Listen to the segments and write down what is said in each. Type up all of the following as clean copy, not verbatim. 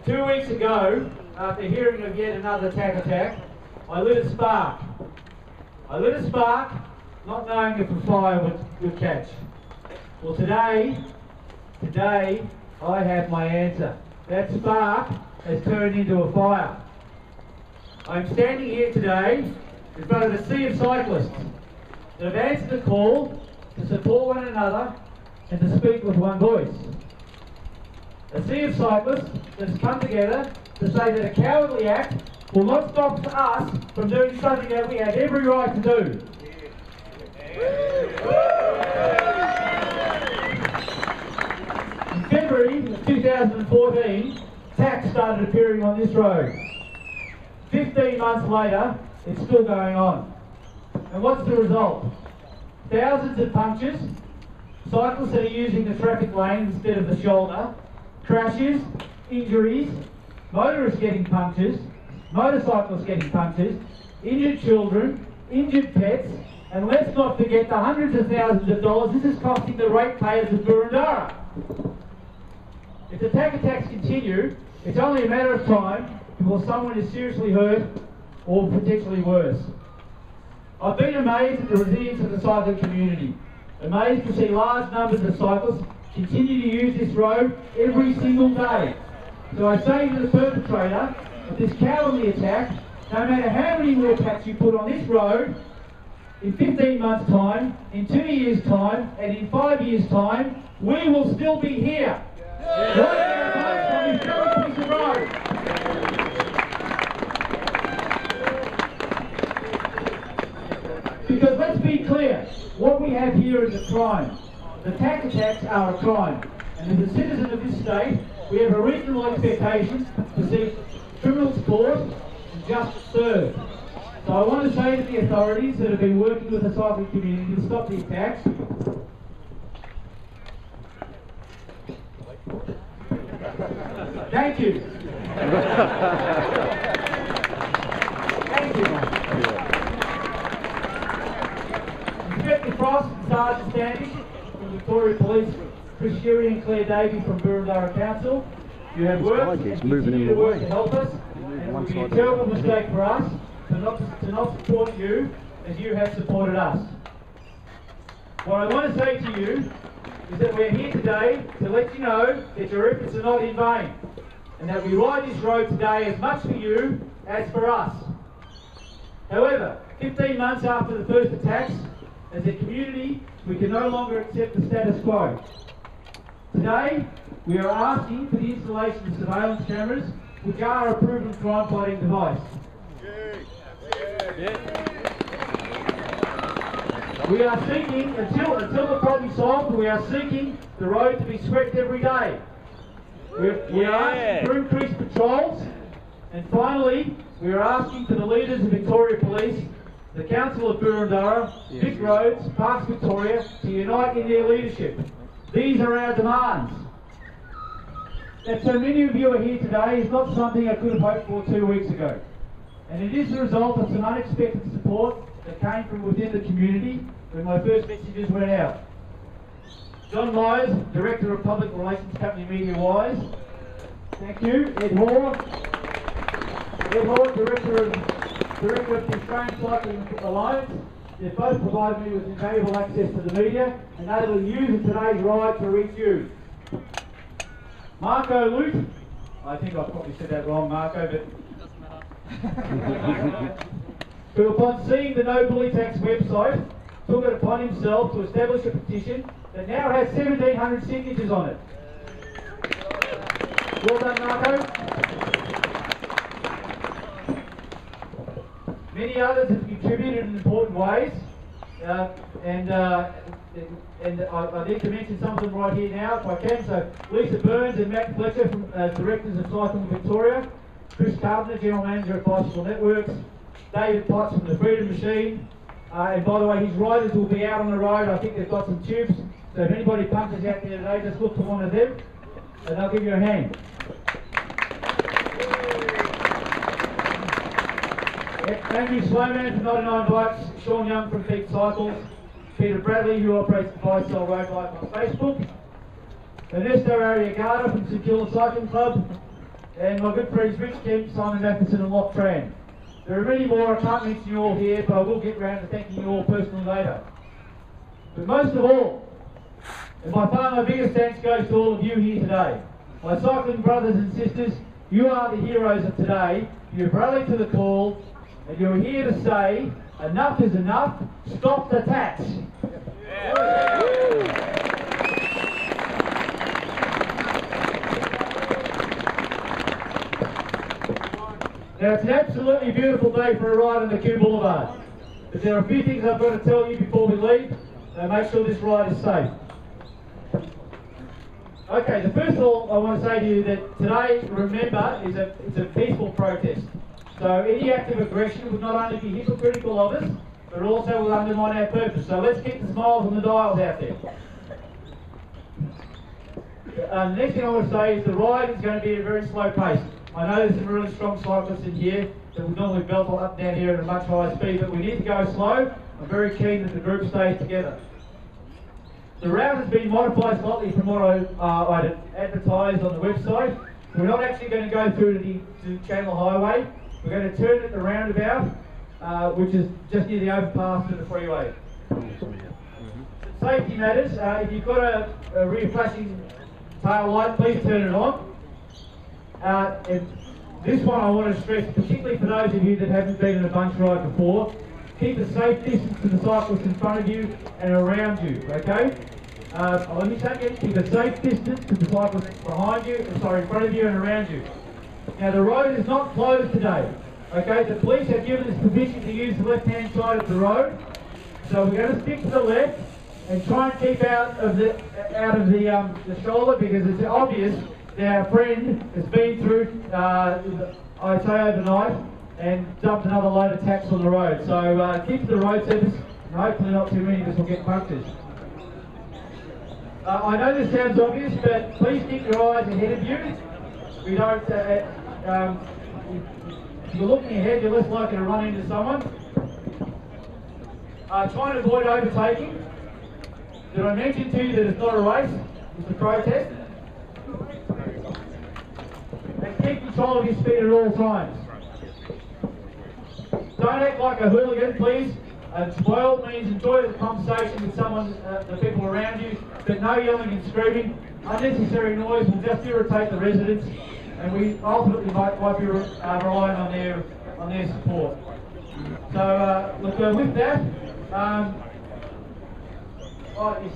2 weeks ago, after hearing of yet another attack, I lit a spark. Not knowing if a fire would catch. Well, today, I have my answer. That spark has turned into a fire. I'm standing here today in front of a sea of cyclists that have answered the call to support one another and to speak with one voice. A sea of cyclists that has come together to say that a cowardly act will not stop us from doing something that we have every right to do. In February of 2014, Tacks started appearing on this road. 15 months later, it's still going on. And what's the result? Thousands of punctures, cyclists that are using the traffic lane instead of the shoulder, crashes, injuries, motorists getting punctures, motorcyclists getting punctures, injured children, injured pets, and let's not forget the hundreds of thousands of dollars this is costing the ratepayers of Boroondarah. If the attacks continue, it's only a matter of time before someone is seriously hurt or potentially worse. I've been amazed at the resilience of the cycling community, amazed to see large numbers of cyclists continue to use this road every single day. So I say to the perpetrator of this cowardly attack, no matter how many more attacks you put on this road, in 15 months' time, in 2 years' time, and in 5 years' time, we will still be here. Right now, on this very piece of road. Because let's be clear, what we have here is a crime. The tax attacks are a crime. And as a citizen of this state, we have a reasonable expectation to see criminals caught and justice served. So I want to say to the authorities that have been working with the cycling community to stop the attacks, thank you. Thank you. Inspector Frost and Sergeant Standish from Victoria Police, Chris Sherry and Claire Davey from Boroondarah Council. You have worked and continue to work to help us, and it would be a terrible mistake for us to not support you as you have supported us. What I want to say to you is that we're here today to let you know that your efforts are not in vain, and that we ride this road today as much for you as for us. However, 15 months after the first attacks, as a community, we can no longer accept the status quo. Today, we are asking for the installation of surveillance cameras, which are a proven crime-fighting device. We are seeking, until the problem's solved, we are seeking the road to be swept every day. We are asking for increased patrols, and finally, we are asking for the leaders of Victoria Police, the Council of Boroondarah, Vic Roads, Parks Victoria, to unite in their leadership. These are our demands. That so many of you are here today is not something I could have hoped for 2 weeks ago. And it is the result of some unexpected support that came from within the community when my first messages went out. John Myers, Director of Public Relations Company Media Wise. Thank you. Ed Hall, Director of the Australian Cycling Alliance. They've both provided me with invaluable access to the media, enabling you in today's ride to reach you. Marco Lute, I think I probably said that wrong, Marco, but who upon seeing the No Bully Tax website took it upon himself to establish a petition that now has 1,700 signatures on it. Well done, Marco. Many others have contributed in important ways, and I need to mention some of them right here now if I can. So Lisa Burns and Matt Fletcher, from Directors of Cycling Victoria, Chris Carpenter, General Manager of Bicycle Networks, David Potts from the Freedom Machine, and by the way, his riders will be out on the road. I think they've got some tubes, so if anybody punches out there today, just look for one of them and they'll give you a hand. Andrew Slowman from 99 Bikes, Sean Young from Peak Cycles, Peter Bradley, who operates the Buy-Sell Road Bike on Facebook, Ernesto Arriagada from St Kilda Cycling Club, and my good friends Rich Kemp, Simon Matheson and Locke Tran. There are many more, I can't mention you all here, but I will get round to thanking you all personally later. But most of all, and by far my biggest thanks goes to all of you here today. My cycling brothers and sisters, you are the heroes of today. You've rallied to the call, and you're here to say, enough is enough, stop the tax. Now it's an absolutely beautiful day for a ride on the Yarra Boulevard, but there are a few things I've got to tell you before we leave, so make sure this ride is safe. Okay, the first of all I want to say to you that today, remember, it's a peaceful protest. So any act of aggression would not only be hypocritical of us, but also will undermine our purpose. So let's keep the smiles and the dials out there. The next thing I want to say is the ride is going to be at a very slow pace. I know there's some really strong cyclists in here that would normally belt up down here at a much higher speed, but we need to go slow. I'm very keen that the group stays together. The route has been modified slightly from what I advertised on the website. We're not actually going to go through to the Channel Highway. We're going to turn at the roundabout, which is just near the overpass to the freeway. Safety matters. If you've got a rear flashing tail light, please turn it on. And this one I want to stress, particularly for those of you that haven't been in a bunch ride before, keep a safe distance to the cyclists in front of you and around you, okay? Let me say again, keep a safe distance to the cyclists behind you, in front of you and around you. Now the road is not closed today, okay? The police have given us permission to use the left-hand side of the road, so we're going to stick to the left and try and keep out of the shoulder, because it's obvious that our friend has been through, I'd say overnight, and dumped another load of tacks on the road. So keep to the road surface, and hopefully not too many of us will get punctures. I know this sounds obvious, but please keep your eyes ahead of you. We don't, if you're looking ahead, you're less likely to run into someone. Try and avoid overtaking. Did I mention to you that it's not a race, it's a protest? And keep control of your speed at all times. Don't act like a hooligan, please. By all means, enjoy the conversation with someone, the people around you, but no yelling and screaming. Unnecessary noise will just irritate the residents, and we ultimately might be relying on their support. So, look, with that,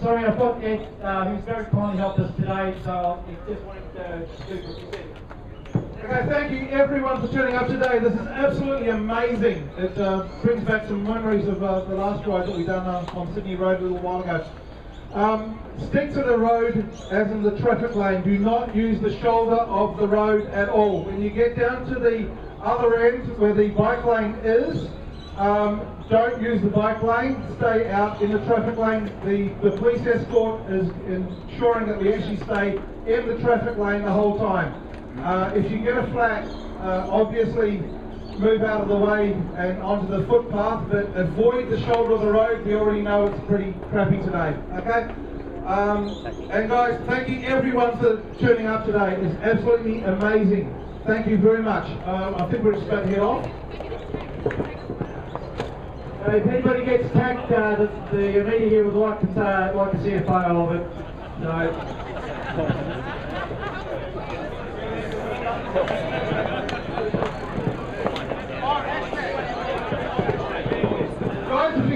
sorry, I've got Ed, who's very kindly helped us today, so I just wanted to do what you said. Okay, thank you everyone for turning up today. This is absolutely amazing. It brings back some memories of the last ride that we done on Sydney Road a little while ago. Stick to the road, as in the traffic lane. Do not use the shoulder of the road at all. When you get down to the other end where the bike lane is, don't use the bike lane. Stay out in the traffic lane. The police escort is ensuring that we actually stay in the traffic lane the whole time. If you get a flat, obviously move out of the way and onto the footpath, but avoid the shoulder of the road. We already know it's pretty crappy today, okay? And guys, thank you everyone for turning up today. It's absolutely amazing. Thank you very much. I think we're just about to head off. If anybody gets tagged, the media here would like to see a photo of it.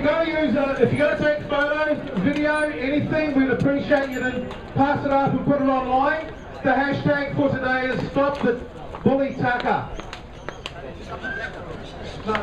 Guys, if you're going to take photos, video, anything, we'd appreciate you to pass it up and put it online. The hashtag for today is Stop the Bully Tucker. No.